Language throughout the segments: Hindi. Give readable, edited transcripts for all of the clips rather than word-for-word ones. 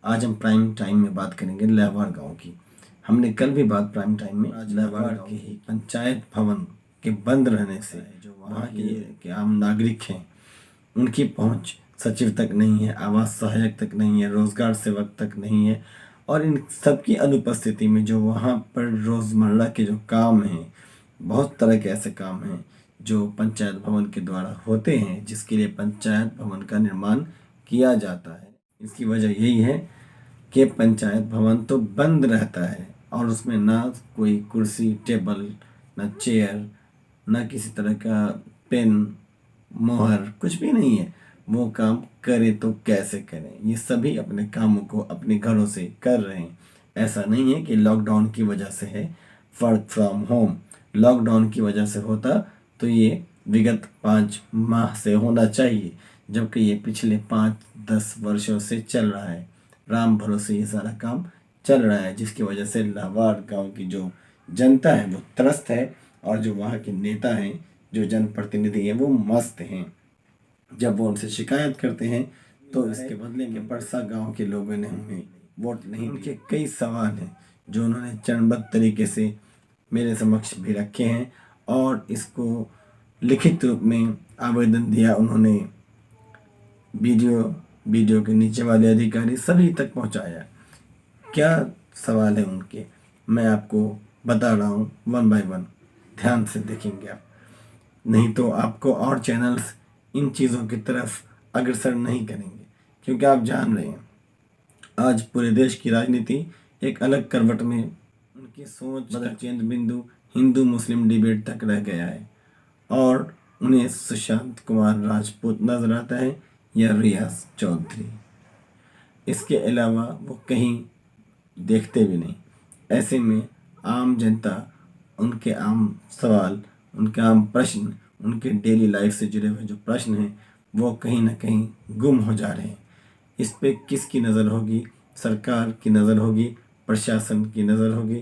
आज हम प्राइम टाइम में बात करेंगे लहवार गांव की। हमने कल भी बात प्राइम टाइम में आज लहवार के ही पंचायत भवन के बंद रहने से जो वहाँ के आम नागरिक हैं उनकी पहुँच सचिव तक नहीं है, आवास सहायक तक नहीं है, रोजगार सेवक तक नहीं है। और इन सबकी अनुपस्थिति में जो वहाँ पर रोज़मर्रा के जो काम हैं, बहुत तरह के ऐसे काम हैं जो पंचायत भवन के द्वारा होते हैं, जिसके लिए पंचायत भवन का निर्माण किया जाता है। इसकी वजह यही है कि पंचायत भवन तो बंद रहता है और उसमें ना कोई कुर्सी टेबल, ना चेयर, ना किसी तरह का पेन मोहर, कुछ भी नहीं है। वो काम करे तो कैसे करें, ये सभी अपने कामों को अपने घरों से कर रहे हैं। ऐसा नहीं है कि लॉकडाउन की वजह से है, वर्क फ्रॉम होम लॉकडाउन की वजह से होता तो ये विगत 5 माह से होना चाहिए, जबकि ये पिछले 5-10 वर्षों से चल रहा है। राम भरोसे ये सारा काम चल रहा है, जिसकी वजह से लाहौर गांव की जो जनता है वो त्रस्त है और जो वहाँ के नेता हैं, जो जनप्रतिनिधि हैं, वो मस्त हैं। जब वो उनसे शिकायत करते हैं तो इसके बदले में परसा गांव के लोगों ने हमें वोट नहीं। उनके कई सवाल हैं जो उन्होंने चरणबद्ध तरीके से मेरे समक्ष भी रखे हैं और इसको लिखित रूप में आवेदन दिया उन्होंने। वीडियो के नीचे वाले अधिकारी सभी तक पहुंचाया। क्या सवाल है उनके, मैं आपको बता रहा हूँ वन बाय वन, ध्यान से देखेंगे आप, नहीं तो आपको और चैनल्स इन चीज़ों की तरफ अग्रसर नहीं करेंगे। क्योंकि आप जान रहे हैं आज पूरे देश की राजनीति एक अलग करवट में, उनकी सोच का केंद्र बिंदु हिंदू मुस्लिम डिबेट तक रह गया है और उन्हें सुशांत कुमार राजपूत नजर आता है या रियाज चौधरी। इसके अलावा वो कहीं देखते भी नहीं। ऐसे में आम जनता, उनके आम सवाल, उनके आम प्रश्न, उनके डेली लाइफ से जुड़े हुए जो प्रश्न हैं वो कहीं ना कहीं गुम हो जा रहे हैं। इस पे किसकी नज़र होगी? सरकार की नज़र होगी, प्रशासन की नज़र होगी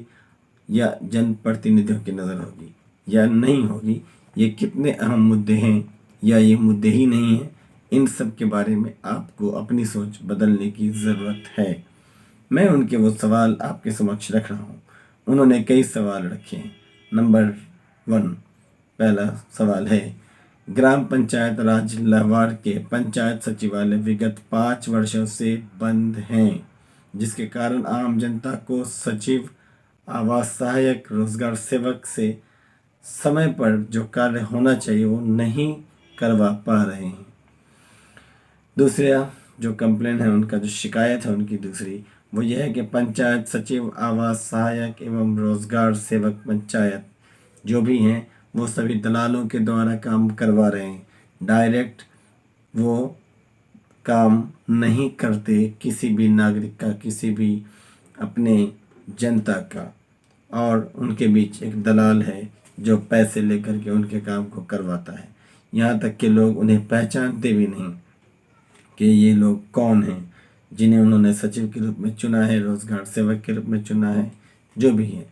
या जनप्रतिनिधियों की नज़र होगी या नहीं होगी? ये कितने अहम मुद्दे हैं या ये मुद्दे ही नहीं हैं? इन सब के बारे में आपको अपनी सोच बदलने की ज़रूरत है। मैं उनके वो सवाल आपके समक्ष रख रहा हूँ। उन्होंने कई सवाल रखे हैं। नंबर 1, पहला सवाल है, ग्राम पंचायत राज लाहौर के पंचायत सचिवालय विगत 5 वर्षों से बंद हैं, जिसके कारण आम जनता को सचिव, आवास सहायक, रोजगार सेवक से समय पर जो कार्य होना चाहिए वो नहीं करवा पा रहे हैं। दूसरा जो कंप्लेन है उनका, जो शिकायत है उनकी दूसरी, वो यह है कि पंचायत सचिव, आवास सहायक एवं रोजगार सेवक पंचायत जो भी हैं वो सभी दलालों के द्वारा काम करवा रहे हैं। डायरेक्ट वो काम नहीं करते किसी भी नागरिक का, किसी भी अपने जनता का, और उनके बीच एक दलाल है जो पैसे लेकर के उनके काम को करवाता है। यहाँ तक कि लोग उन्हें पहचानते भी नहीं कि ये लोग कौन हैं जिन्हें उन्होंने सचिव के रूप में चुना है, रोजगार सेवक के रूप में चुना है, जो भी है।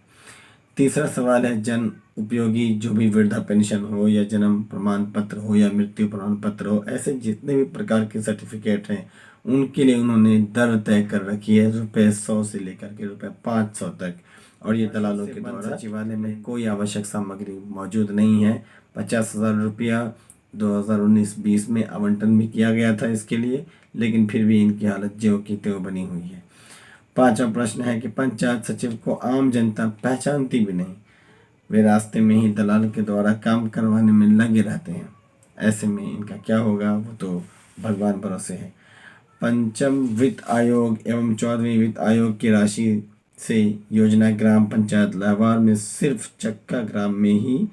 तीसरा सवाल है, जन उपयोगी जो भी वृद्धा पेंशन हो या जन्म प्रमाण पत्र हो या मृत्यु प्रमाण पत्र हो, ऐसे जितने भी प्रकार के सर्टिफिकेट हैं उनके लिए उन्होंने दर तय कर रखी है ₹100 से लेकर के ₹500 तक। और ये दलालों के द्वारा सचिवालय में कोई आवश्यक सामग्री मौजूद नहीं है। 50,000 रुपया 2019-20 में आवंटन भी किया गया था इसके लिए, लेकिन फिर भी इनकी हालत ज्यों की त्यों बनी हुई है। पांचवा प्रश्न है कि पंचायत सचिव को आम जनता पहचानती भी नहीं, वे रास्ते में ही दलाल के द्वारा काम करवाने में लगे रहते हैं। ऐसे में इनका क्या होगा वो तो भगवान भरोसे है। पंचम वित्त आयोग एवं 14वीं वित्त आयोग की राशि से योजना ग्राम पंचायत लाहौर में सिर्फ चक्का ग्राम में ही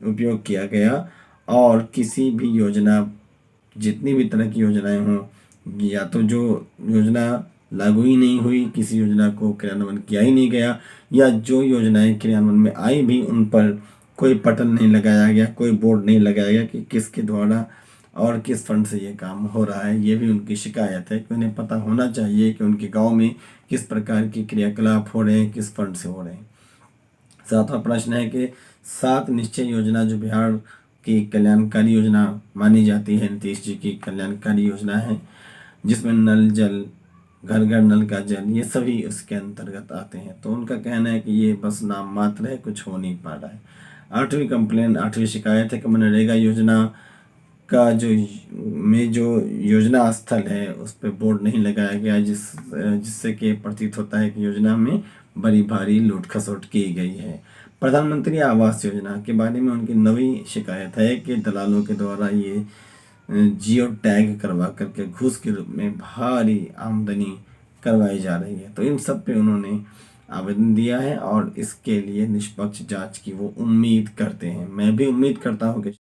उपयोग किया गया और किसी भी योजना, जितनी भी तरह की योजनाएं हों, या तो जो योजना लागू ही नहीं हुई, किसी योजना को क्रियान्वयन किया ही नहीं गया, या जो योजनाएं क्रियान्वयन में आई भी उन पर कोई पटल नहीं लगाया गया, कोई बोर्ड नहीं लगाया गया कि किसके द्वारा और किस फंड से ये काम हो रहा है। ये भी उनकी शिकायत है कि उन्हें पता होना चाहिए कि उनके गांव में किस प्रकार की क्रियाकलाप हो रहे हैं, किस फंड से हो रहे हैं। सातवां प्रश्न है कि 7 निश्चय योजना जो बिहार की कल्याणकारी योजना मानी जाती है, नीतीश जी की कल्याणकारी योजना है, जिसमें नल जल, घर घर नल का जल, ये सभी उसके अंतर्गत आते हैं। तो उनका कहना है कि ये बस नाम मात्र है, कुछ हो नहीं पा रहा है। आठवीं शिकायत है कि मनरेगा योजना का जो योजना स्थल है उस पर बोर्ड नहीं लगाया गया, जिससे कि प्रतीत होता है कि योजना में बड़ी भारी लूट खसोट की गई है। प्रधानमंत्री आवास योजना के बारे में उनकी नवी शिकायत है कि दलालों के द्वारा ये जियो टैग करवा करके घूस के रूप में भारी आमदनी करवाई जा रही है। तो इन सब पे उन्होंने आवेदन दिया है और इसके लिए निष्पक्ष जांच की वो उम्मीद करते हैं। मैं भी उम्मीद करता हूँ कि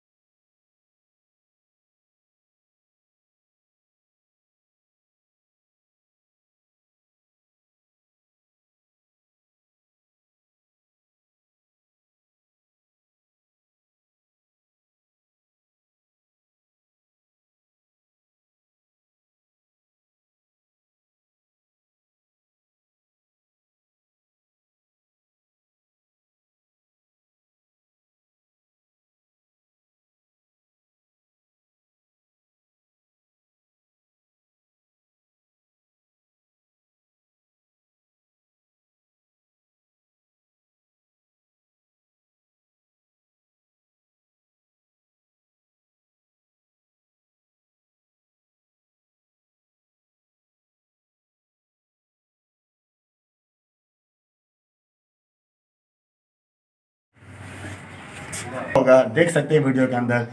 होगा, देख सकते हैं वीडियो के अंदर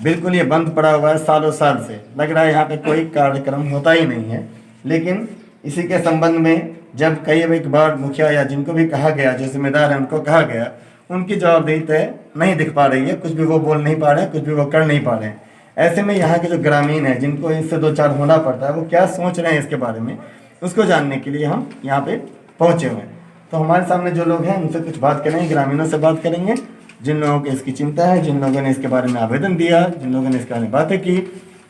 बिल्कुल ये बंद पड़ा हुआ है, सालों साल से लग रहा है यहाँ पे कोई कार्यक्रम होता ही नहीं है। लेकिन इसी के संबंध में जब कई एक बार मुखिया या जिनको भी कहा गया, जो जिम्मेदार है उनको कहा गया, उनकी जवाबदेही तय नहीं दिख पा रही है, कुछ भी वो बोल नहीं पा रहे हैं, कुछ भी वो कर नहीं पा रहे हैं। ऐसे में यहाँ के जो ग्रामीण है जिनको इससे दो चार होना पड़ता है, वो क्या सोच रहे हैं इसके बारे में, उसको जानने के लिए हम यहाँ पे पहुँचे हुए हैं। तो हमारे सामने जो लोग हैं उनसे कुछ बात करेंगे, ग्रामीणों से बात करेंगे, जिन लोगों को इसकी चिंता है, जिन लोगों ने इसके बारे में आवेदन दिया, जिन लोगों ने इसके बारे में बातें की।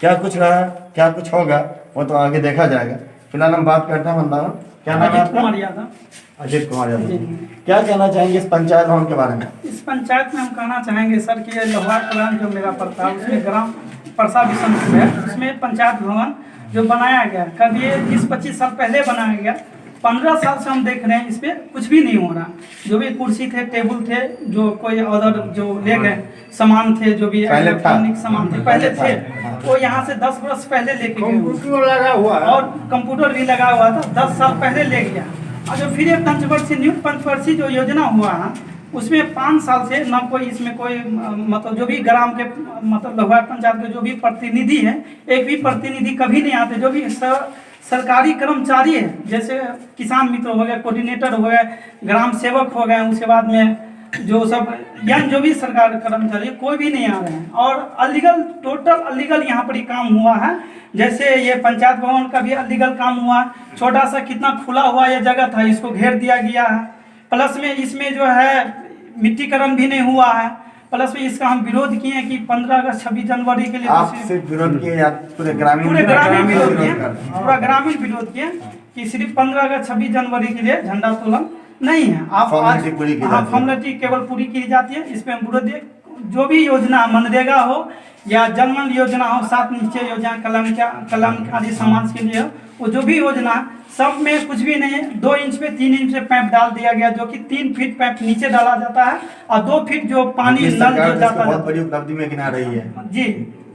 क्या कुछ रहा, क्या कुछ होगा, वो तो आगे देखा जाएगा। फिलहाल हम बात करते हैं वृंदावन। क्या नाम है आपका? अजीत कुमार यादव। क्या कहना चाहेंगे इस पंचायत भवन के बारे में? इस पंचायत में हम कहना चाहेंगे सर कि ये लोहार कलान जो मेरा पड़ता है उसमें ग्राम परसा बिशनपुर है, उसमें पंचायत भवन जो बनाया गया, कब ये 20-25 साल पहले बनाया गया। 15 साल से हम देख रहे हैं इस पर कुछ भी नहीं हो रहा। जो भी कुर्सी थे, टेबल थे, जो कोई अदर जो ले गए सामान थे, जो भी इलेक्ट्रॉनिक सामान थे पहले थे, वो यहाँ से 10 वर्ष पहले लेके गए। लगा हुआ है और कंप्यूटर भी लगा हुआ था, 10 साल पहले ले गया। और जो फिर एक पंचवर्षीय न्यू पंचवर्षीय जो योजना हुआ है उसमें 5 साल से ना कोई इसमें कोई मतलब जो भी ग्राम के मतलब लोहार पंचायत के जो भी प्रतिनिधि है, एक भी प्रतिनिधि कभी नहीं आते। जो भी सरकारी कर्मचारी है, जैसे किसान मित्र हो गए, कोऑर्डिनेटर हो गए, ग्राम सेवक हो गए, उसके बाद में जो सब यंग जो भी सरकार कर्मचारी, कोई भी नहीं आ रहे हैं। और अलीगल, टोटल अलीगल यहाँ पर ही काम हुआ है। जैसे ये पंचायत भवन का भी अलीगल काम हुआ, छोटा सा कितना खुला हुआ ये जगह था, इसको घेर दिया गया है। प्लस में इसमें जो है मिट्टीकरण भी नहीं हुआ है। प्लस में इसका हम विरोध किए कि 15 अगस्त 26 जनवरी के लिए आप सिर्फ विरोध किए या पूरे ग्रामीण विरोध किए, पूरा ग्रामीण विरोध किए कि सिर्फ 15 अगस्त 26 जनवरी के लिए झंडा तोलन नहीं है। आप फॉर्मेलिटी केवल पूरी की जाती है। इस पर हम विरोध दिए। जो भी योजना मनरेगा हो या जलमल योजना हो, 7 निश्चय योजना, कलम आदि समाज के लिए हो, वो जो भी योजना सब में कुछ भी नहीं है। 2 इंच पे 3 इंच पे पाइप डाल दिया गया, जो कि 3 फीट पाइप नीचे डाला जाता है और 2 फीट जो पानी नल जो जाता है, बहुत बड़ी उपलब्धि में गिना रही है जी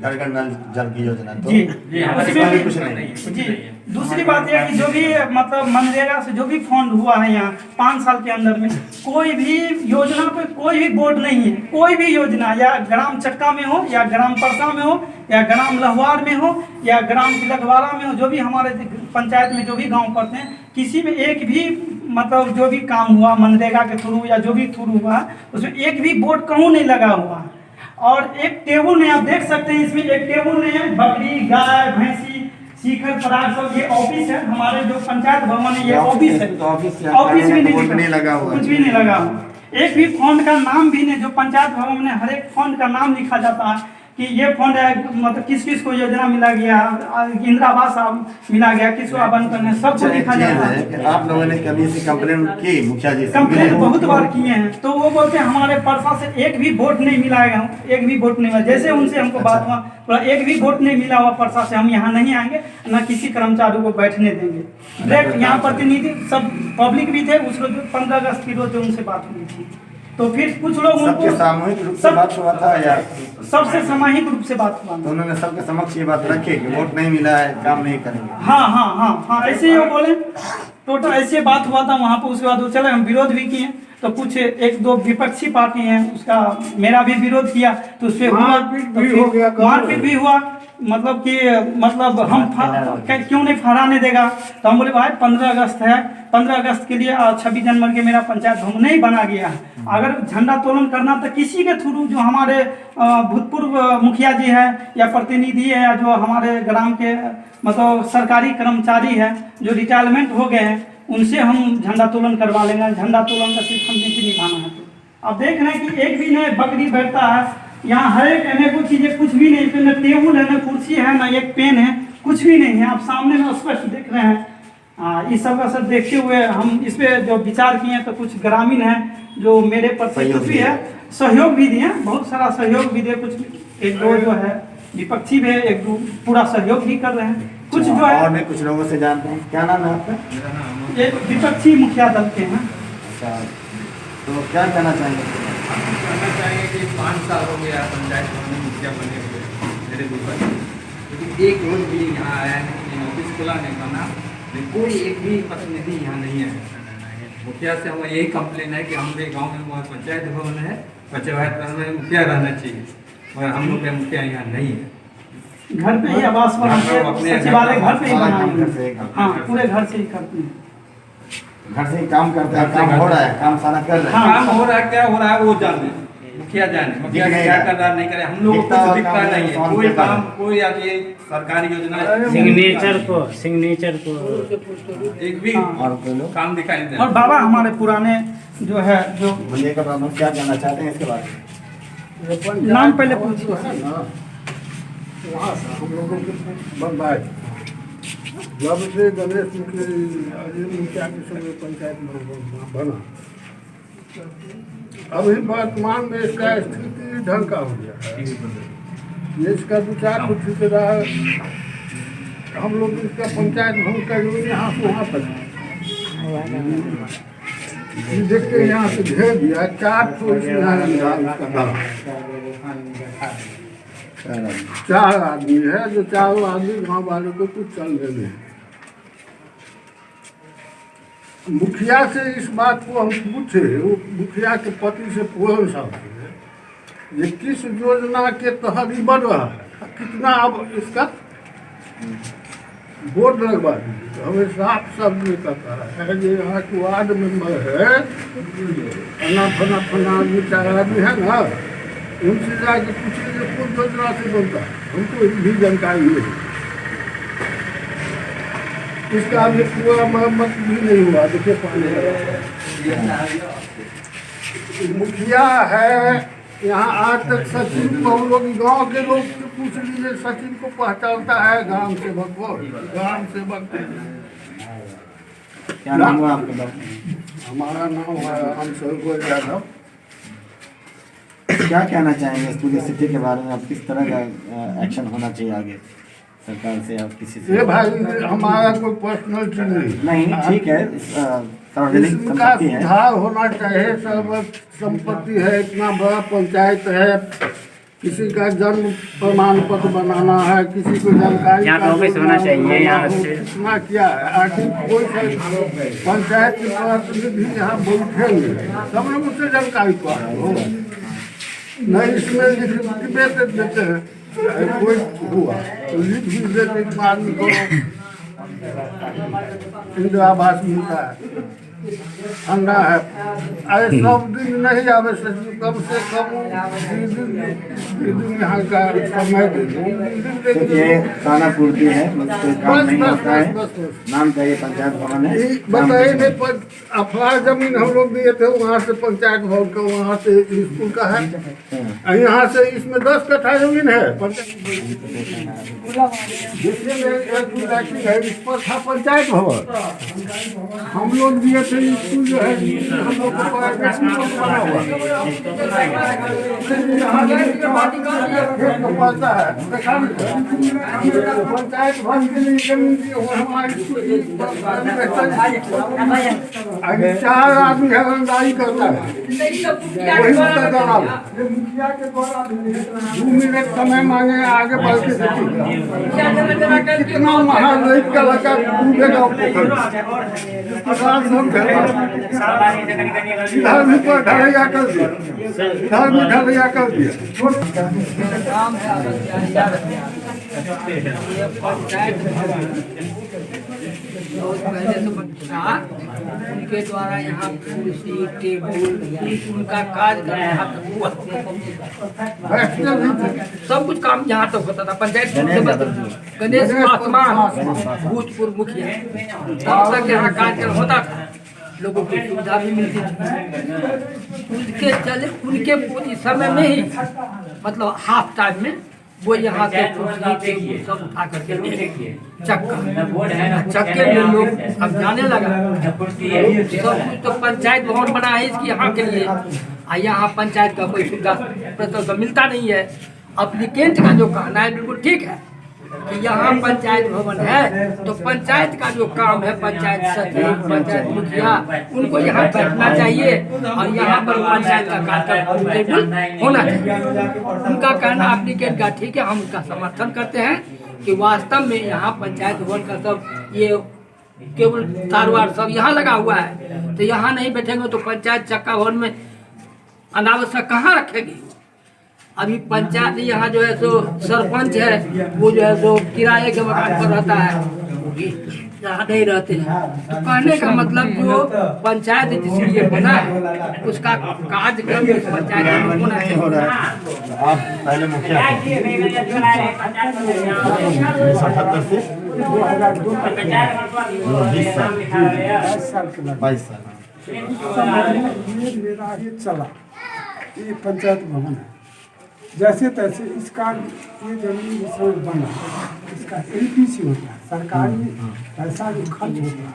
घर घर नल जल की योजना। तो जी उसमें भी कुछ नहीं जी। दूसरी बात यह कि जो भी मतलब मनरेगा से जो भी फंड हुआ है यहाँ 5 साल के अंदर में, कोई भी योजना पे कोई भी बोर्ड नहीं है। कोई भी योजना या ग्राम चक्का में हो या ग्राम परसा में हो या ग्राम लहवार में हो या ग्राम तिलकवाड़ा में हो, जो भी हमारे पंचायत में जो भी गाँव पड़ते हैं, किसी में एक भी मतलब जो भी काम हुआ मनरेगा के थ्रू या जो भी थ्रू हुआ, उसमें एक भी बोर्ड कहूँ नहीं लगा हुआ है। और एक टेबल नहीं, आप देख सकते हैं इसमें एक टेबल नहीं है। बकरी, गाय, भैंसी, शिखर, पराग सब ये ऑफिस है। हमारे जो पंचायत भवन है ये ऑफिस है, ऑफिस भी नहीं लगा हुआ, कुछ भी नहीं लगा हुआ। एक भी फंड का नाम भी नहीं, जो पंचायत भवन में हर एक फंड का नाम लिखा जाता है कि ये फंड है, मतलब किस किस को योजना मिला गया, इंदिरा आवास मिला गया, किसको आवंटन है, सबको लिखा जाता है। कि आप लोगों ने कभी ऐसी कंप्लेन की मुखिया जी से? कंप्लेन बहुत बार किए हैं, तो वो बोलते हैं हमारे परसा से एक भी वोट नहीं मिला है, एक भी वोट नहीं मिला। जैसे उनसे हमको बात हुआ, तो एक भी वोट नहीं मिला हुआ परसा से, हम यहाँ नहीं आएंगे, ना किसी कर्मचारी को बैठने देंगे। डायरेक्ट यहाँ प्रतिनिधि सब पब्लिक भी थे, उस रोज 15 अगस्त की रोज जो उनसे बात हुई थी, तो फिर कुछ लोग सबके उनको सामूहिक रूप से बात हुआ था या सबसे सामूहिक रूप से बात हुआ। तो उन्होंने सबके समक्ष ये बात रखी कि वोट नहीं मिला है, काम नहीं करेंगे? हाँ हाँ हाँ हाँ, ऐसे ही वो बोले, टोटल ऐसे बात हुआ था वहाँ पर। उसके बाद वो चले, हम विरोध भी किए, तो कुछ एक दो विपक्षी पार्टी हैं, उसका मेरा भी विरोध किया, तो उस पर मारपीट भी हुआ। मतलब कि मतलब हम क्यों नहीं फहराने देगा, तो हम बोले भाई 15 अगस्त है, 15 अगस्त के लिए 26 जनवरी के मेरा पंचायत भवन नहीं बना गया है। अगर झंडा तोलन करना तो किसी के थ्रू, जो हमारे भूतपूर्व मुखिया जी है या प्रतिनिधि है, या जो हमारे ग्राम के मतलब सरकारी कर्मचारी है जो रिटायरमेंट हो गए हैं, उनसे हम झंडा तोलन करवा लेंगे। झंडा तोलन का सिर्फ हमने की निभाना है। तो अब देख रहे हैं कि एक भी नहीं बकरी बैठता है यहाँ, हर एक अनेक को चीजें, कुछ भी नहीं, इसमें न टेबुल है, न कुर्सी है, न एक पेन है, कुछ भी नहीं है। आप सामने में स्पष्ट देख रहे हैं। इस सब का सब देखते हुए हम इस पे जो विचार किए हैं, तो कुछ ग्रामीण हैं जो मेरे प्रति कुछ भी है सहयोग भी दिए, बहुत सारा सहयोग भी दिए। कुछ एक दो जो है विपक्षी भी है, एक दो पूरा सहयोग भी कर रहे हैं। कुछ जो है और मैं कुछ लोगों से जानता हूँ। क्या नाम है आपका? ये विपक्षी मुखिया दल के हैं। अच्छा, तो क्या कहना चाहेंगे? कहना चाहेंगे कि 5 साल हो गया पंचायत भवन में मुखिया बने हुए मेरे ऊपर, लेकिन एक रोज भी यहाँ आया नहीं, ऑफिस खुला नहीं बना, लेकिन कोई एक भी प्रतिनिधि यहाँ नहीं है। मुखिया से हमारी यही कंप्लेन है कि हमारे गांव में पंचायत भवन है, पंचायत भवन में मुखिया रहना चाहिए, और हम लोग के मुखिया यहाँ नहीं है। घर पे ही आवास बना के, सचिवालय घर पे ही घर से ही बनाए। हाँ, पूरे घर से ही करते हैं। घर से ही काम करते हैं, काम हो रहा है, काम सारा कर रहे हैं। हाँ, काम हो रहा है, क्या हो रहा है वो जाने, मुखिया जाने, मुखिया क्या कर रहा है नहीं कर रहा है, हम लोगों को कुछ दिखता नहीं है। कोई काम, कोई आगे सरकारी योजना सिग्नेचर को एक भी और कोई लोग काम दिखाई नहीं दे और बाबा हमारे पुराने जो है, जो बोलिए का बाबा क्या कहना चाहते हैं इसके बारे में? नाम पहले पूछिए। वहाँ से हम लोगों के बम्बई जब से गणेश मुखिया के समय पंचायत में बना, अभी वर्तमान में इसका स्थिति ढंग का हो गया है। इसका विचार कुछ ठेकेदार, हम लोग इसका पंचायत भवन का जो यहाँ से वहाँ तक देख के यहाँ से घेर दिया, 4 आदमी है, जो चारों आदमी गांव वालों को कुछ चल रहे हैं। मुखिया से इस बात को हम पूछे, वो मुखिया के पति से पूर्ण साहब से, ये किस योजना के तहत ही बढ़ रहा है, कितना अब इसका बोर्ड लगवा दीजिए। तो हमें साफ शब्द में कहता है ये यहाँ के वार्ड मेंबर है, फना आदमी 4 आदमी है ना, उनसे जाके पूछिए कौन योजना से बनता है, हमको भी जानकारी नहीं। इसका अभी पूरा मरम्मत भी नहीं हुआ। देखिए मुखिया है यहाँ, आज तक सचिन को हम लोग गाँव के लोग से पूछ लीजिए, सचिन को पहचानता है ग्राम सेवक को, ग्राम सेवक। क्या नाम हुआ आपका? हमारा नाम है रामस्वरूप यादव। क्या कहना चाहेंगे इस पूरी स्थिति के बारे में? अब किस तरह का एक्शन होना चाहिए आगे सरकार से, आप किसी से? ये भाई हमारा कोई पर्सनल चीज नहीं, ठीक है, सार्वजनिक इसका संपत्ति है। सुधार होना चाहिए। सर्व संपत्ति है, इतना बड़ा पंचायत है, किसी का जन्म प्रमाण पत्र बनाना है, किसी को जानकारी यहाँ पे ऑफिस होना चाहिए। यहाँ से कितना क्या है, आखिर कोई पंचायत के प्रतिनिधि यहाँ बैठेंगे, सब लोग उससे जानकारी पाओ। नहीं इसमें लिख देते हैं, कोई हुआ तो लिख भी देते आदमी को इंदिरा आवास मिलता है, ठंडा है। अरे सब दिन नहीं आवे से कम 2 दिन यहाँ का समय दे ये खाना पूर्ति है, मतलब कोई काम नहीं होता है। बस। नाम का ये पंचायत भवन है। बताइए नहीं पर अफवाह जमीन हम लोग दिए थे, वहाँ से पंचायत भवन का, वहाँ से स्कूल का है, यहाँ से इसमें 10 कट्ठा जमीन है। जिसमें एक इलाकी है, इस पर था पंचायत भवन। हम लोग दिए थे स्कूल जो है, हम लोग को प्राइवेट स्कूल बना हुआ पड़ता है। पंचायत भवन के लिए जमीन दी हमारी अभी 4 आदमी है, रंगदारी करता है, वही उसका दलाल। मुखिया के द्वारा 2 मिनट समय मांगे, आगे बढ़ के कितना महान रही का लगा डूबेगा पोखर। इधर भी पर ढलैया कर दिया, इधर भी ढलैया कर दिया। उनके द्वारा यहाँ कुर्सी टेबल उनका काज करना हुआ, सब कुछ काम यहाँ तक होता था। पंचायत गणेश आसमान भूतपूर्व मुखिया तब तक यहाँ कार्यक्रम होता था, लोगों को सुविधा भी मिलती थी। उनके चले उनके पूरी समय में ही मतलब हाफ टाइम में वो यहाँ से कुर्सी सब उठा करके चक्के में लोग अब जाने लगा। सब कुछ तो पंचायत भवन बना है इसकी यहाँ के लिए, यहाँ पंचायत का कोई सुविधा तो मिलता नहीं है। अप्लीकेंट का जो कहना है बिल्कुल ठीक है कि यहाँ पंचायत भवन है, तो पंचायत का जो काम है, पंचायत सचिव, पंचायत मुखिया, उनको यहाँ बैठना चाहिए और यहाँ पर पंचायत का कार्यक्रम होना चाहिए। उनका कहना एप्लीकेंट का ठीक है, हम उसका समर्थन करते हैं कि वास्तव में यहाँ पंचायत भवन का सब ये केवल तारवार सब यहाँ लगा हुआ है, तो यहाँ नहीं बैठेंगे तो पंचायत चक्का भवन में अनावश्यक कहाँ रखेगी। अभी पंचायत यहाँ जो है सो सरपंच है, वो जो है सो किराए के मकान पर रहता है, यहाँ नहीं रहते हैं। तो कहने का मतलब जो पंचायत जिसलिए बना है उसका कार्यक्रम इस पंचायत में होना चाहिए। आप पहले मुखिया 22 साल। मेरा ये चला, ये पंचायत भवन है, जैसे तैसे इसका ये जमीन इसमें बना, इसका LPC होता है, सरकारी पैसा जो खर्च होता है,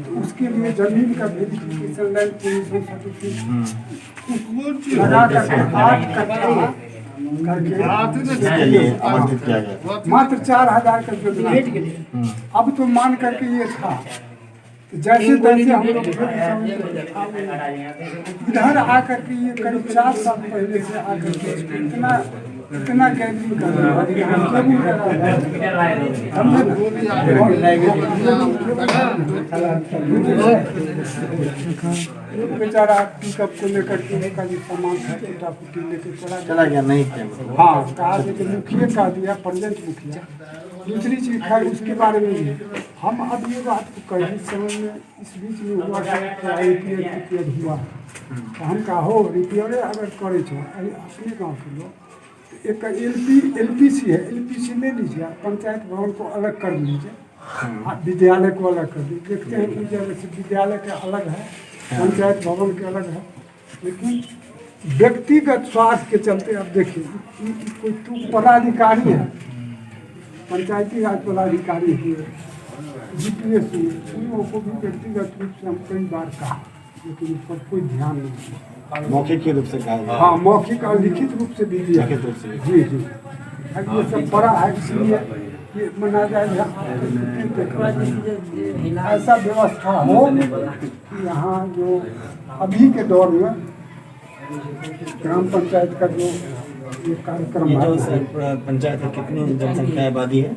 तो उसके लिए जमीन का वेरिफिकेशन लगा करके 8 कट्ठा करके मात्र 4,000 का जमीन। अब तो मान करके ये था, जैसे तैसे हम लोग इधर आकर के ये करीब 4 साल पहले से आकर के इतना गैदरिंग कर बेचारा पिकअप को लेकर के उसका भी सामान लेके चला गया नहीं। हाँ, कहा कि मुखिया का दिया, प्रेजेंट मुखिया। दूसरी चीज खैर उसके बारे में ही हम अब ये बात को कहीं समय में इस बीच में हुआ रिपेयर हुआ, तो हम कहा हो रिपेयर अगर करे छो अपने गाँव के लोग, तो एक LPC है, LPC ले लीजिए, पंचायत भवन को अलग कर लीजिए, विद्यालय को अलग कर दीजिए। देखते हैं कि जैसे विद्यालय के अलग है, पंचायत भवन के अलग है, लेकिन व्यक्तिगत स्वार्थ के चलते अब देखिए कोई पदाधिकारी है, पंचायती राज पदाधिकारी हुए, GPS हुए, उन लोगों को भी व्यक्तिगत रूप से हम कई बार कहा, लेकिन उस पर कोई ध्यान नहीं दिया। मौखिक रूप से कहा? हाँ, मौखिक और लिखित रूप से भी दिया। जी जी, ये सब बड़ा है, इसलिए ये मना जाए ऐसा व्यवस्था हो कि यहाँ जो अभी के दौर में ग्राम पंचायत का जो ये कार्यक्रम है, जो पंचायत में कितनी जनसंख्या आबादी है?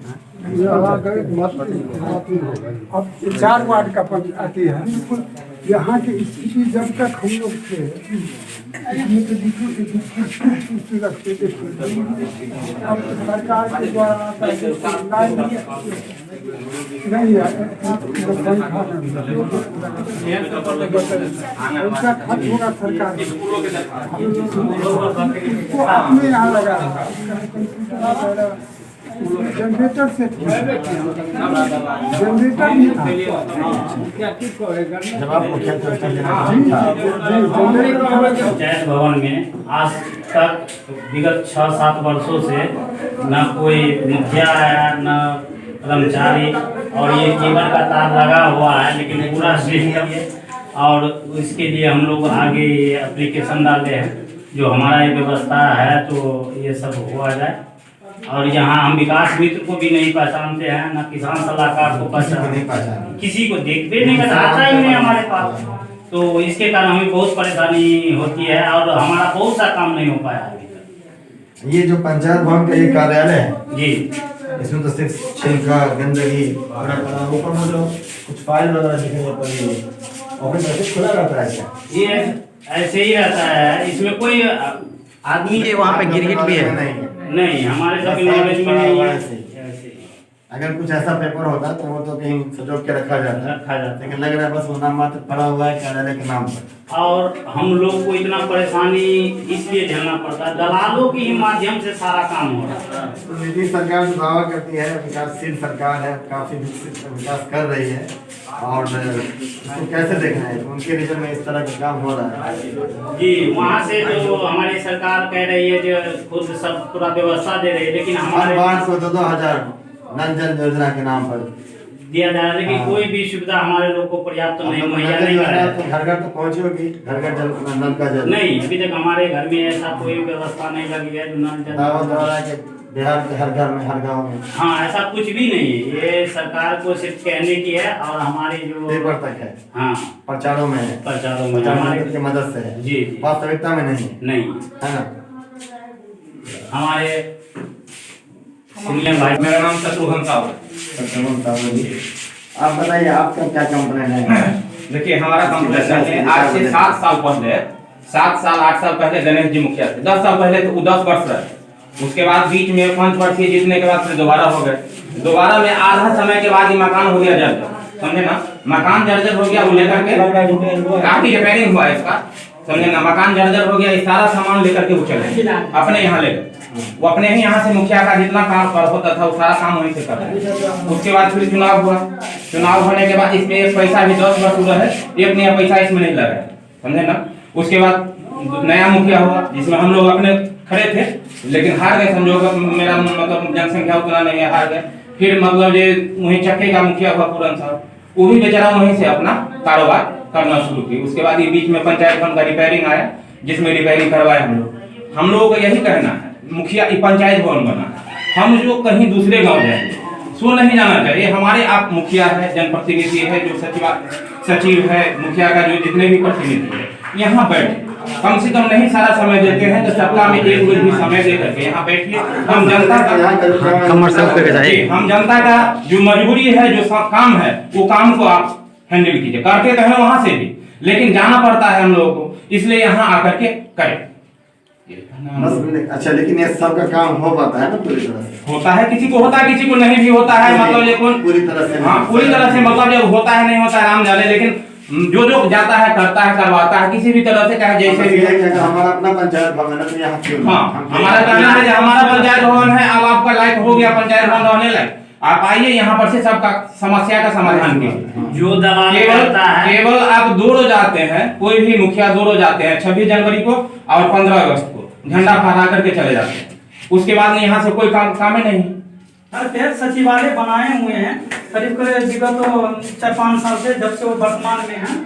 अब 4 वार्ड का पंचायती है, यहाँ की स्थिति जब तक हम लोग थे इसमें तो दूसरी रखते थे। अब सरकार के द्वारा आता है नहीं उसका खर्च होगा सरकार को अपने यहाँ लगा जनरेटर से जनरेटर भी था। जब आप मुखिया थे पंचायत भवन में आज तक विगत 6-7 वर्षों से न कोई मुखिया आया न कर्मचारी, और ये केबल का तार लगा हुआ है लेकिन पूरा सिस्टम है। और इसके लिए हम लोग आगे एप्लीकेशन डाले हैं, जो हमारा ये व्यवस्था है तो ये सब हुआ जाए। और यहाँ हम विकास मित्र को भी नहीं पहचानते हैं, न किसान सलाहकार को पहचानते, किसी को देखते नहीं, आता ही नहीं हमारे पास। तो इसके कारण हमें बहुत परेशानी होती है और हमारा बहुत सा काम नहीं हो पाया अभी तक। ये जो पंचायत भवन का ये कार्यालय है जी, इसमें तो सिर्फ छिलका गंदगी ऊपर में जो कुछ फाइल वगैरह दिख रही है पर ये ऑफिस ऐसे खुला रहता है क्या? ये ऐसे ही रहता है, इसमें कोई आदमी वहाँ पे गिरगिट भी है नहीं, हमारे सब नॉलेज में नहीं है। अगर कुछ ऐसा पेपर होता तो वो तो कहीं सजो के रखा जाता, लेकिन लग रहा है बस वो नाम मात्र पड़ा हुआ है कार्यालय के नाम पर। और हम लोग को इतना परेशानी इसलिए झेलना पड़ता है, दलालों के ही माध्यम से सारा काम हो रहा है। तो नीतीश सरकार जो दावा करती है विकासशील सरकार है, काफी विकास कर रही है, और इसको कैसे देखना है? उनके रीजन में इस तरह का काम हो रहा है जी, वहाँ से जो हमारी सरकार कह रही है जो खुद सब पूरा व्यवस्था दे रही है, लेकिन हमारे वार्ड को 2-2000 नल जल योजना के नाम पर दिया जा रहा है, लेकिन कोई भी सुविधा हमारे लोग को पर्याप्त नहीं मुहैया नहीं कर रहा है। घर घर तो पहुँची होगी, घर घर जल नल का जल नहीं, अभी तक हमारे घर में ऐसा कोई व्यवस्था नहीं लगी है जो नल जल। दावा द्वारा कि बिहार के हर घर में हर गाँव में हाँ, ऐसा कुछ भी नहीं है, ये सरकार को सिर्फ कहने की है और हमारी जो पेपर तक है, हाँ प्रचारों में है, प्रचारों में प्रचार हमारे की मदद से है, जी वास्तविकता में नहीं है, नहीं है ना? हमारे भाई। मेरा नाम शत्रुघ्न साहू। आप बताइए आपका क्या कंप्लेन है? देखिए हमारा कंप्लेन है आज से 7 साल पहले, 7 साल 8 साल पहले गणेश जी मुखिया थे। 10 साल पहले तो 10 वर्ष रहे, उसके बाद बीच में 5 वर्ष जीतने के बाद फिर दोबारा हो गए। दोबारा में आधा समय के बाद ही मकान हो गया जर्जर, समझे ना, मकान जर्जर हो गया, वो लेकर के काफी रिपेयरिंग हुआ इसका, समझे ना, मकान जर्जर हो गया, ये सारा सामान लेकर के वो चले अपने यहाँ ले गए। वो अपने ही यहाँ से मुखिया का जितना काम कर होता था वो सारा काम वहीं से कर रहे हैं। उसके बाद फिर चुनाव हुआ, चुनाव होने के बाद इसमें एक पैसा भी 10 वर्ष हुआ है, एक नया पैसा इसमें नहीं लगा है, समझे ना। उसके बाद नया मुखिया हुआ जिसमें हम लोग अपने खड़े थे, लेकिन हार गए, संजोग मेरा मतलब जनसंख्या उतना नहीं है, हार गए। फिर मतलब ये वहीं चक्के का मुखिया हुआ पूरन साहब, वो भी बेचारा वहीं से अपना कारोबार करना शुरू की। उसके बाद ये बीच में पंचायत भवन का रिपेयरिंग आया, जिसमें रिपेयरिंग करवाए हम लोगों को यही कहना है, मुखिया पंचायत भवन बना, हम जो कहीं दूसरे गांव जाएंगे सो नहीं जाना चाहिए। हमारे आप मुखिया है, जनप्रतिनिधि है, जो सचिव है, मुखिया का जो जितने भी प्रतिनिधि है, यहाँ बैठे कम से कम नहीं सारा समय देते हैं तो सप्ताह में एक रोज भी समय दे करके यहाँ बैठिए। हम जनता का हम जनता का जो मजबूरी है, जो काम है, वो काम को आप हैंडल कीजिए। करते तो हैं वहां से भी, लेकिन जाना पड़ता है हम लोगों को, इसलिए यहाँ आकर के करें। अच्छा, लेकिन ये सबका काम हो पाता है ना पूरी तरह से? होता है, किसी को होता है, किसी को नहीं भी होता है, मतलब ये कौन पूरी तरह से? हाँ, पूरी तरह से मतलब जब होता है नहीं होता है राम जाने, लेकिन जो जाता है करता है करवाता है किसी भी तरह से, चाहे जैसे भी है। हमारा अपना पंचायत भवन है तो यहाँ क्यों? हाँ, हमारा कहना है हमारा पंचायत भवन है, अब आपका लायक हो गया पंचायत भवन रहने लायक, आप आइए यहाँ पर से सबका समस्या का समाधान कीजिए। जो दलाल केवल आप 2 रोज आते हैं, कोई भी मुखिया 2 रोज आते हैं, 26 जनवरी को और 15 अगस्त को झंडा फहरा करके चले जाते हैं, उसके बाद में यहाँ से कोई काम ही नहीं। हर पेड़ सचिवालय बनाए हुए हैं करीब विगत 4-5 साल से, जब से वो वर्तमान में हैं।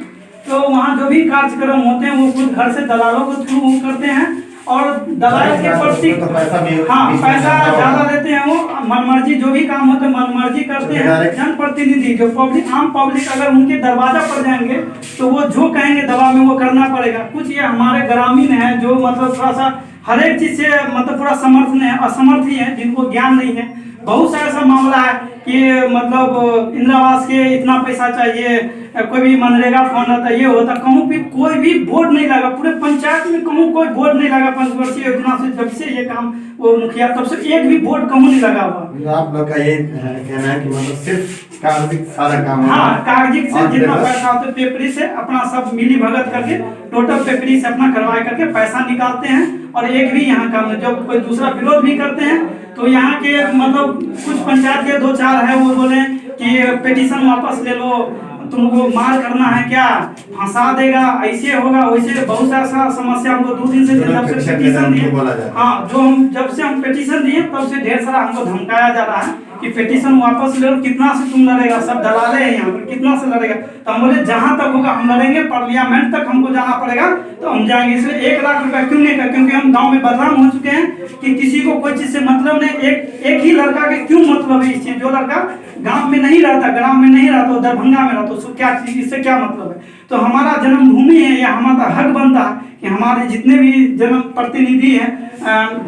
तो वहाँ जो भी कार्यक्रम होते हैं वो खुद घर से दलालों को थ्रू करते हैं, और दलाल के प्रति हाँ पैसा ज्यादा देते हैं, वो मनमर्जी जो भी काम होते हैं मनमर्जी करते हैं। जनप्रतिनिधि जो पब्लिक, आम पब्लिक अगर उनके दरवाजा पर जाएंगे तो वो जो कहेंगे दबाव में वो करना पड़ेगा। कुछ ये हमारे ग्रामीण है जो मतलब थोड़ा सा हर एक चीज से मतलब पूरा समर्थ है, असमर्थ ही है, जिनको ज्ञान नहीं है। बहुत सा ऐसा मामला है कि मतलब इंदिरा आवास के इतना पैसा चाहिए, कोई भी मनरेगा फंड आता ये होता, कहूँ भी कोई भी बोर्ड नहीं लगा, पूरे पंचायत में कहूँ कोई बोर्ड नहीं लगा। पंचवर्षीय योजना से जब से ये काम वो मुखिया तब से एक भी बोर्ड कहूँ नहीं लगा हुआ। आप लोग का ये कहना है कि मतलब सिर्फ कागजी सारा काम है? हाँ, कागजी से जितना पैसा होता है पेपरी से अपना सब मिली भगत करके टोटल पेपरी से अपना करवा करके पैसा निकालते हैं। और एक भी यहाँ काम है, जब कोई दूसरा विरोध भी करते हैं तो यहाँ के मतलब कुछ पंचायत के 2-4 है वो बोले कि पिटीशन वापस ले लो, तुमको मार करना है क्या, फंसा देगा, ऐसे होगा वैसे, बहुत सारा समस्या हमको 2 दिन से जब से पिटीशन दिए, हाँ जो हम जब से हम पिटीशन दिए तब से ढेर सारा हमको धमकाया जा रहा है कि पिटीशन वापस ले लो, कितना से तुम लड़ेगा, सब दलाले हैं यहाँ पर, कितना से लड़ेगा। तो हम बोले जहाँ तक होगा हम लड़ेंगे, पार्लियामेंट तक हमको जाना पड़ेगा तो हम जाएंगे। इसलिए 1 लाख रुपया क्यों नहीं कर, क्योंकि हम गाँव में बदनाम हो चुके हैं कि किसी को कोई चीज से मतलब नहीं। एक ही लड़का के क्यों मतलब है इस चीज, जो लड़का गांव में नहीं रहता, ग्राम में नहीं रहता, दरभंगा में रहता, उसको क्या चीज, इससे क्या मतलब है। तो हमारा जन्मभूमि है, या हमारा हक बनता है कि हमारे जितने भी जन प्रतिनिधि हैं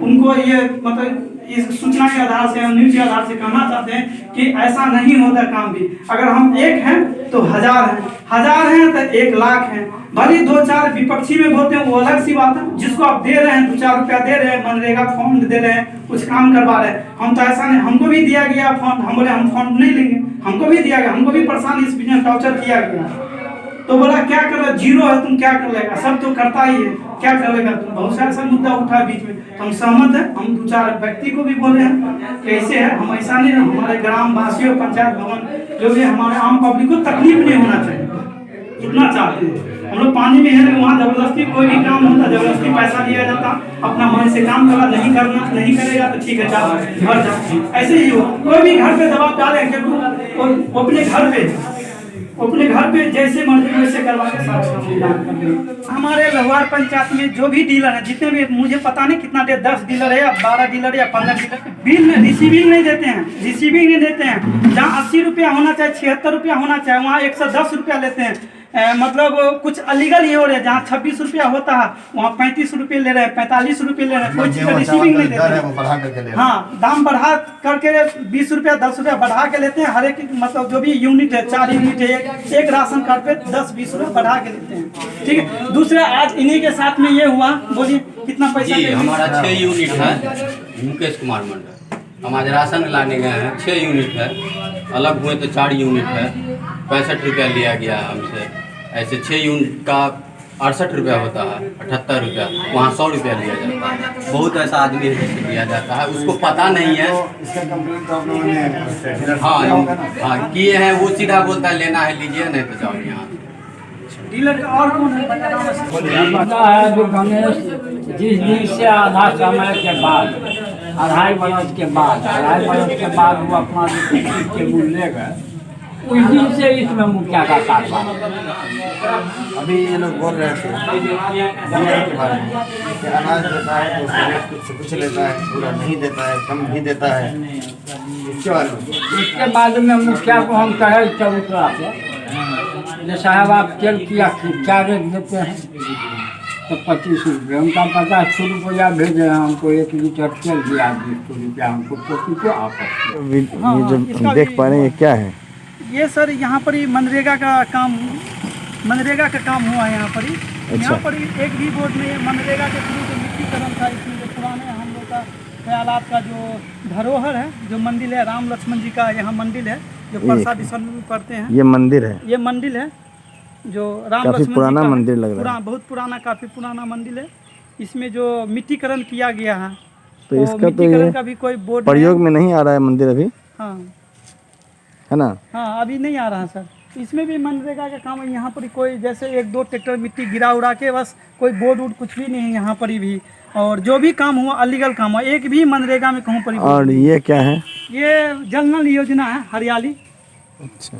उनको ये मतलब इस सूचना के आधार से, हम न्यूज के आधार से कहना चाहते हैं कि ऐसा नहीं होता काम भी। अगर हम 1 हैं तो 1000 हैं, 1000 हैं तो 1 लाख हैं। भले 2-4 विपक्षी में बोलते हैं वो अलग सी बात है, जिसको आप दे रहे हैं 2-4 रुपया दे रहे हैं, मनरेगा फंड दे रहे हैं, कुछ काम करवा रहे हैं। हम तो ऐसा नहीं, हमको भी दिया गया फंड, हम बोले हम फंड नहीं लेंगे, हमको भी दिया गया, हमको भी परेशान इस बिजनेस टॉर्चर किया गया। तो बोला क्या कर रहा, 0 है तुम क्या कर लेगा, सब तो करता ही है, क्या कर लेगा तुम। बहुत सारा मुद्दा उठा बीच में, हम सहमत है, हम 2-4 व्यक्ति को भी बोले हैं कि ऐसे है, हम ऐसा नहीं, हमारे ग्राम वासियों, पंचायत भवन जो भी हमारे आम पब्लिक को तकलीफ नहीं होना चाहिए, इतना चाहते हैं। हम लोग पानी में है, वहाँ जबरदस्ती कोई भी काम होता, जबरदस्ती पैसा दिया जाता, अपना मन से काम करा, नहीं करना नहीं करेगा तो ठीक है जाओ घर जाओ, ऐसे ही हो। कोई भी घर पे दबाव डाले वो अपने घर पे जैसे मर्जी वैसे करवा के सारा काम। हमारे लहुआर पंचायत में जो भी डीलर है, जितने भी, मुझे पता नहीं कितना 10 डीलर है या 12 डीलर या 15 डीलर, बिल में रिसीविंग नहीं देते हैं, रिसीविंग नहीं देते हैं। जहाँ 80 रुपया होना चाहिए, 76 रुपया होना चाहिए, वहाँ 110 रुपया लेते हैं। मतलब कुछ अलीगल ये हो रहा है, जहाँ 26 रुपया होता है वहाँ 35 रुपये ले रहे हैं, 45 रुपये ले रहे हैं, कोई चीज़ का रिसीविंग नहीं देते हैं। हाँ, दाम बढ़ा करके 20 रुपया 10 रुपया बढ़ा के लेते हैं। हर एक मतलब जो भी यूनिट है, 4 यूनिट है, एक राशन कार्ड पे 10-20 रुपये बढ़ा के लेते हैं, ठीक है। दूसरा आज इन्हीं के साथ में ये हुआ, बोलिए कितना पैसा? हमारा 6 यूनिट है, मुकेश कुमार मंडल, हम आज राशन लाने गए हैं, 6 यूनिट है, अलग हुए तो 4 यूनिट है, 65 रुपया लिया गया हमसे। ऐसे 6 यूनिट का 68 रुपया होता है, 78 रुपया, वहाँ 100 रुपया लिया जाता है। बहुत ऐसा आदमी है जिससे लिया जाता है, उसको पता नहीं है। इसका कंप्लेंट तो आप लोगों ने हाँ किए हैं, वो सीधा बोलता है लेना है लीजिए, नहीं तो जाओ यहाँ। डीलर और कौन है? पता है जो गणेश जिस दिन से आधा समय के बाद, 2.5 बरस के बाद वो अपना जो के मूल्य गए, उस दिन से इसमें मुखिया का कारोबार। अभी ये लोग बोल रहे थे के बारे में कि अनाज देता है तो उसका रेट कुछ से कुछ लेता है, पूरा नहीं देता है, कम भी देता है, इसके बारे में। इसके बाद में मुखिया को हम कहे चबूतरा पे, जो साहब आप तेल क्या रेट देते हैं, तो 25 रुपये, उनका 50 रुपया भेजे हैं हमको, 1 लीटर तेल दिया 20 रुपया हमको, तो आप ये जो देख पा रहे हैं ये क्या है? ये सर यहाँ पर ही मनरेगा का काम हुआ है यहाँ पर ही। यहाँ पर ही एक भी बोर्ड में मनरेगा के थ्रू जो मिट्टीकरण था, इसमें जो पुराने हम लोग का ख्यालात का जो धरोहर है, जो मंदिर है राम लक्ष्मण जी का, यहाँ मंदिर है जो प्रसाद विसर्जन करते हैं। ये मंदिर है, ये मंदिर है जो राम काफी लक्ष्मण पुराना जी का मंदिर लग रहा है, बहुत पुराना, काफी पुराना मंदिर है। इसमें जो मिट्टीकरण किया गया है, तो इसका तो मिट्टीकरण ये का भी कोई बोर्ड प्रयोग में नहीं आ रहा है मंदिर अभी, हाँ है ना? हाँ, अभी नहीं आ रहा सर। इसमें भी मनरेगा का काम है। यहाँ पर कोई जैसे 1-2 ट्रैक्टर मिट्टी गिरा उड़ा के, बस कोई बोर्ड वोर्ड कुछ भी नहीं है यहाँ पर भी। और जो भी काम हुआ अलीगल काम हुआ, एक भी मनरेगा में कहूँ पर। और ये क्या है? ये जल नल योजना है, हरियाली। अच्छा,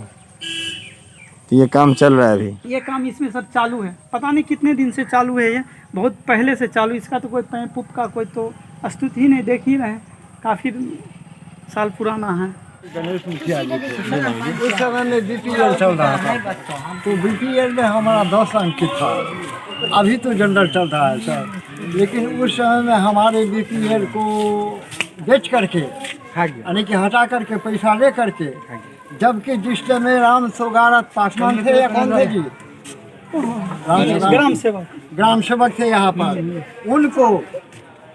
तो ये काम चल रहा है अभी? ये काम इसमें सर चालू है, पता नहीं कितने दिन से चालू है, ये बहुत पहले से चालू। इसका तो कोई पैप पुप का कोई तो अस्तित्व ही नहीं, देख ही रहे हैं, काफ़ी साल पुराना है। गणेश मुखिया जी थे, उस समय में बीपीएल चल रहा था, तो बीपीएल में हमारा 10 अंक था। अभी तो जनरल चल रहा है सर, लेकिन उस समय में हमारे बीपीएल को बेच करके यानी कि हटा करके पैसा ले करके, जबकि जिस टाइम में राम सौगारत पासवान थे या कौन थे जी, ग्राम सेवक थे यहाँ पर, उनको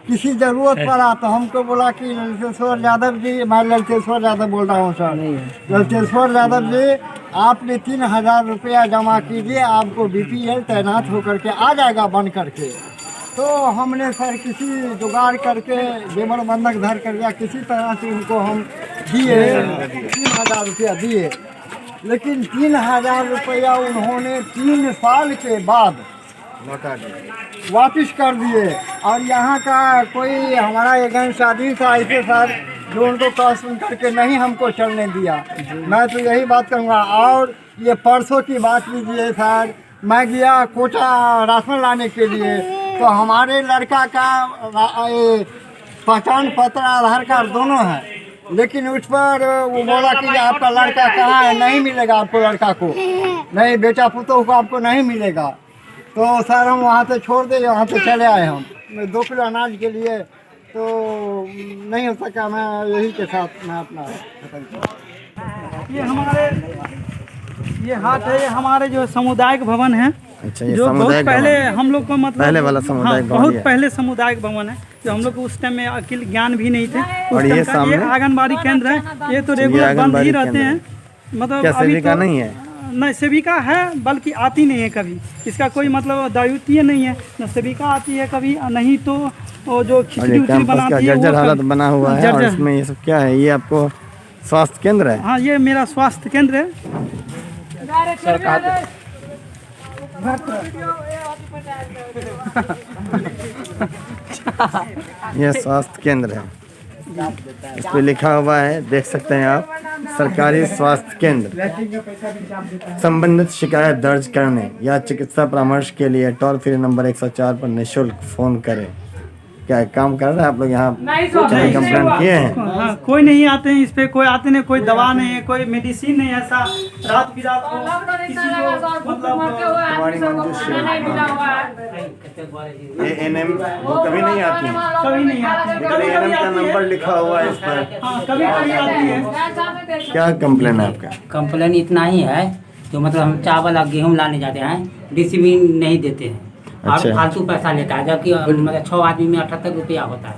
किसी ज़रूरत पड़ा तो हमको बोला कि ललितेश्वर यादव जी, मैं ललितेश्वर यादव बोल रहा हूँ सर, ललितेश्वर यादव जी आपने 3000 रुपया जमा कीजिए, आपको BPL तैनात होकर के आ जाएगा बन करके। तो हमने सर किसी जुगाड़ करके जेवर बंधक धर कर या किसी तरह से उनको हम दिए, 3000 रुपया दिए, लेकिन 3000 रुपया उन्होंने 3 साल के बाद वापिस कर दिए। और यहाँ का कोई हमारा एजेंट आदमी था ऐसे सर, जो उनको कह सुन करके नहीं हमको चलने दिया। मैं तो यही बात कहूँगा। और ये परसों की बात लीजिए सर, मैं गया कोटा राशन लाने के लिए, तो हमारे लड़का का पहचान पत्र आधार कार्ड दोनों है, लेकिन उस पर वो बोला कि आपका लड़का कहाँ है, नहीं मिलेगा आपको, लड़का को नहीं, बेटा पुतों को आपको नहीं मिलेगा। तो सर हम वहाँ से छोड़ दे, वहाँ से चले आए हम 2 किलो अनाज के लिए, तो नहीं हो सका। मैं यही के साथ मैं अपना ये हमारे ये हाथ है, ये हमारे जो सामुदायिक भवन है। अच्छा, ये जो बहुत सामुदायिक पहले भवन। हम लोग को मतलब पहले वाला सामुदायिक भवन बहुत है। पहले सामुदायिक भवन है, जो हम लोग को उस टाइम में अकिल ज्ञान भी नहीं थे। और उस ये टाइम का सामने? ये आंगनबाड़ी केंद्र है, ये तो रेगुलर बंद ही रहते हैं। मतलब क्या अभी सेविका तो नहीं है? नहीं, सेविका है, बल्कि आती नहीं है कभी। इसका कोई मतलब दायित्व नहीं है, न सेविका आती है कभी, नहीं तो वो जो और खिचड़ी ये उचड़ी कैंपस का बनाती है जर्जर हालत बना हुआ है। और जर्जर। इसमें ये सब क्या है? ये आपको स्वास्थ्य केंद्र है? हाँ, ये मेरा स्वास्थ्य केंद्र है। यह स्वास्थ्य केंद्र है, इस पे लिखा हुआ है, देख सकते हैं आप, सरकारी स्वास्थ्य केंद्र। संबंधित शिकायत दर्ज करने या चिकित्सा परामर्श के लिए टोल फ्री नंबर 104 पर निःशुल्क फोन करें। क्या काम कर रहे हैं आप लोग यहाँ? कंप्लेंट किए हैं? हाँ, कोई नहीं आते हैं इस पे, कोई आते नहीं, कोई दवा नहीं है, कोई मेडिसिन नहीं है। ऐसा रात बिरात को किसी को मतलब ANM वो कभी नहीं आती है? कभी नहीं आती है। लेकिन ANM का नंबर लिखा हुआ है इस पर। हाँ, कभी कभी आती है। क्या कंप्लेन है आपका? कंप्लेन इतना ही है, जो मतलब हम चावल और गेहूँ लाने जाते हैं, डीसी नहीं देते हैं और अच्छा। फालतू पैसा लेता है, जबकि मतलब 6 आदमी में 78 रुपया होता है।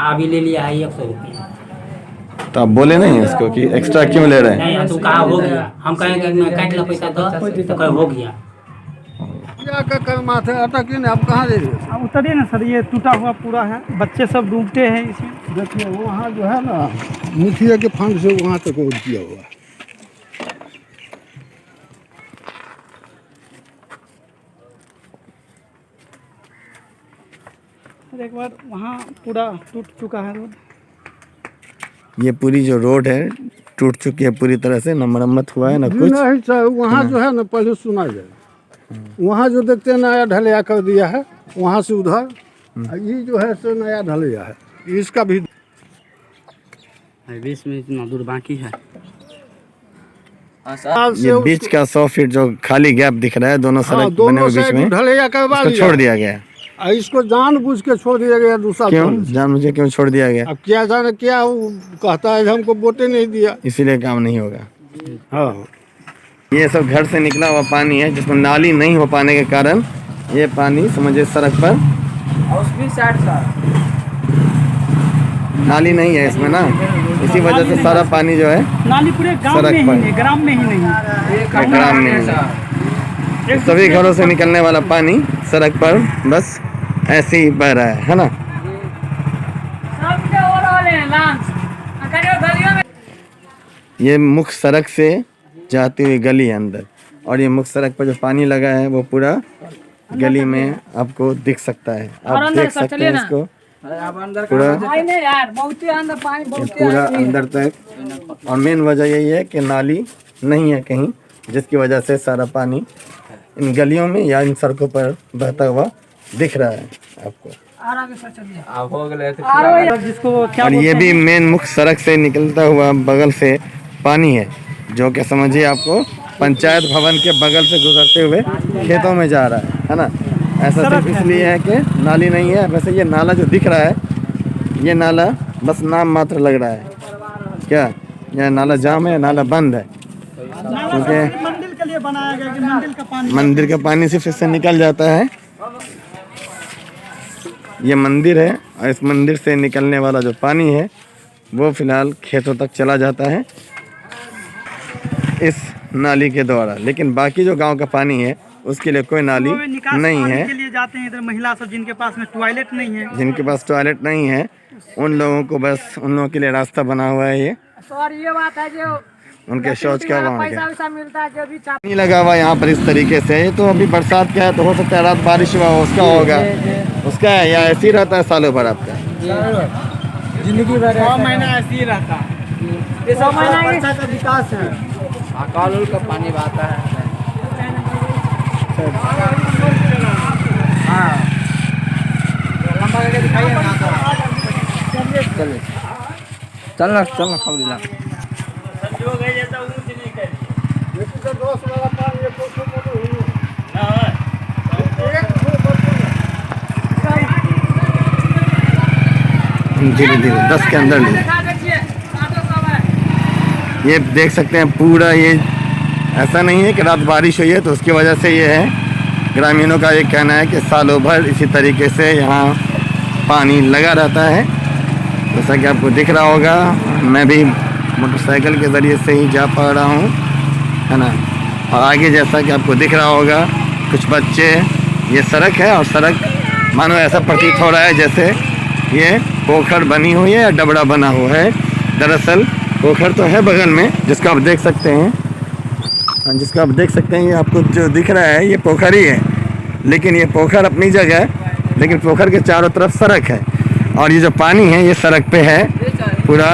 अभी ले लिया है 100 रुपया। तो आप बोले नहीं उसको कि एक्स्ट्रा क्यों ले रहे हैं? नहीं, तो कहा हो गया, हम कहेंगे मैं काट लो पैसा दो, तो कहे हो गया। क्या माथे अटक नहीं, आप कहाँ ले रहे हो? अब उतरिए ना सर, ये टूटा हुआ पूरा है, बच्चे सब डूबते हैं इसमें। देखिए वहाँ जो है ना, मुखिया के फंड से वहाँ तक वो किया हुआ है। एक बार वहाँ पूरा टूट चुका है रोड। ये पूरी जो रोड है टूट चुकी है पूरी तरह से, न मरम्मत हुआ है न कुछ। नहीं सर, वहाँ जो है ना, पहले सुना जाए, वहाँ जो देखते हैं नया ढलैया कर दिया है, वहाँ से उधर ये जो है सो नया ढलैया है, इसका भी बीच में इतना दूर बाकी है। ये बीच का 100 फीट जो खाली गैप दिख रहा है दोनों सड़क बने दोनों हुए बीच से में, ढलैया करवा इसको छोड़ दिया गया है। और इसको जानबूझ के छोड़ दिया गया दूसरा। क्यों जानबूझ क्यों छोड़ दिया गया? अब क्या जाने क्या वो कहता है, हमको वोटे नहीं दिया, इसीलिए काम नहीं होगा। हाँ। ये सब घर से निकला हुआ पानी है, जिसमें नाली नहीं हो पाने के कारण ये पानी समझिए सड़क पर, नाली नहीं है इसमें ना, इसी वजह से सारा पानी जो है नाली पूरे गांव सड़क में ही पर। नहीं, ग्राम में ही नहीं। ग्राम में सभी घरों से निकलने वाला पानी सड़क पर बस ऐसे ही बह रहा है ना। ये मुख्य सड़क से जाती हुई गली है अंदर, और ये मुख्य सड़क पर जो पानी लगा है वो पूरा गली में आपको दिख सकता है। आप देख सकते हैं इसको पूरा, पूरा अंदर तक। और मेन वजह यही है कि नाली नहीं है कहीं, जिसकी वजह से सारा पानी इन गलियों में या इन सड़कों पर बहता हुआ दिख रहा है आपको। जिसको क्या और ये भी मेन मुख्य सड़क से निकलता हुआ बगल से पानी है, जो कि समझिए आपको पंचायत भवन के बगल से गुजरते हुए खेतों में जा रहा है ना। ऐसा सिर्फ इसलिए है कि नाली नहीं है। वैसे ये नाला जो दिख रहा है, ये नाला बस नाम मात्र लग रहा है। क्या यह नाला जाम है, नाला बंद है? क्योंकि मंदिर के लिए बनाया गया कि मंदिर का पानी मंदिर का पानी सिर्फ इससे निकल जाता है। ये मंदिर है और इस मंदिर से निकलने वाला जो पानी है वो फिलहाल खेतों तक चला जाता है इस नाली के द्वारा। लेकिन बाकी जो गांव का पानी है उसके लिए कोई नाली नहीं है। के लिए जाते हैं इधर महिला सब जिनके पास में टॉयलेट नहीं है, जिनके पास टॉयलेट नहीं है उन लोगों को बस उन लोगों के लिए रास्ता बना हुआ है ये। और ये बात है जो उनके शौच का वहाँ पैसा वैसा मिलता है जो भी नहीं लगा हुआ यहाँ पर इस तरीके से। तो अभी बरसात का है तो हो सकता है रात बारिश हुआ हो उसका होगा, उसका है या ऐसे ही रहता है सालों भर आपका? जिंदगी भर 6 महीना ऐसे ही रहता है। ये 6 महीना वर्षा का विकास है। अकाल का पानी बहता है। हाँ लंबा करके दिखाइए ना। चलना चलना कबीला धीरे धीरे 10 के अंदर ले। ये देख सकते हैं पूरा ये ऐसा नहीं है कि रात बारिश हुई है तो उसकी वजह से ये है। ग्रामीणों का ये कहना है कि सालों भर इसी तरीके से यहाँ पानी लगा रहता है। जैसा कि आपको दिख रहा होगा, मैं भी मोटरसाइकिल के ज़रिए से ही जा पा रहा हूँ, है ना। और आगे जैसा कि आपको दिख रहा होगा कुछ बच्चे, ये सड़क है और सड़क मानो ऐसा प्रतीत हो रहा है जैसे ये पोखर बनी हुई है या डबरा बना हुआ है। दरअसल पोखर तो है बगल में जिसका आप देख सकते हैं, जिसका आप देख सकते हैं। ये आपको जो दिख रहा है ये पोखर ही है, लेकिन ये पोखर अपनी जगह है, लेकिन पोखर के चारों तरफ सड़क है और ये जो पानी है ये सड़क पे है पूरा।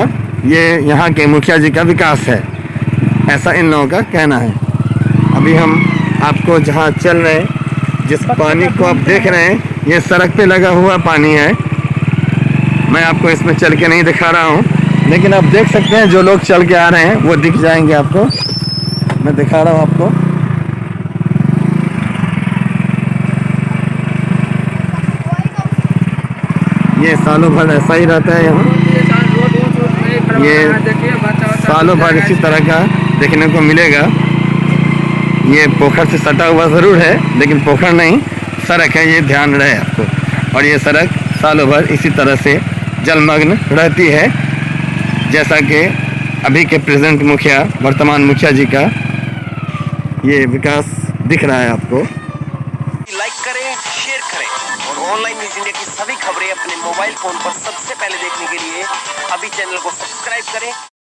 ये यहाँ के मुखिया जी का विकास है, ऐसा इन लोगों का कहना है। अभी हम आपको जहाँ चल रहे हैं, जिस पानी को आप देख रहे हैं, ये सड़क पे लगा हुआ पानी है। मैं आपको इसमें चल के नहीं दिखा रहा हूँ, लेकिन आप देख सकते हैं जो लोग चल के आ रहे हैं वो दिख जाएंगे आपको। मैं दिखा रहा हूँ आपको। ये सालों भर ऐसा ही रहता है यहाँ। ये सालों भर इसी तरह का देखने को मिलेगा। ये पोखर से सटा हुआ ज़रूर है, लेकिन पोखर नहीं सड़क है, ये ध्यान रहे आपको। और ये सड़क सालों भर इसी तरह से जलमग्न रहती है, जैसा कि अभी के प्रेजेंट मुखिया, वर्तमान मुखिया जी का ये विकास दिख रहा है आपको। लाइक करें, शेयर करें और ऑनलाइन न्यूज़ इंडिया की सभी खबरें अपने मोबाइल फोन पर सबसे पहले देखने के लिए अभी चैनल को सब्सक्राइब करें।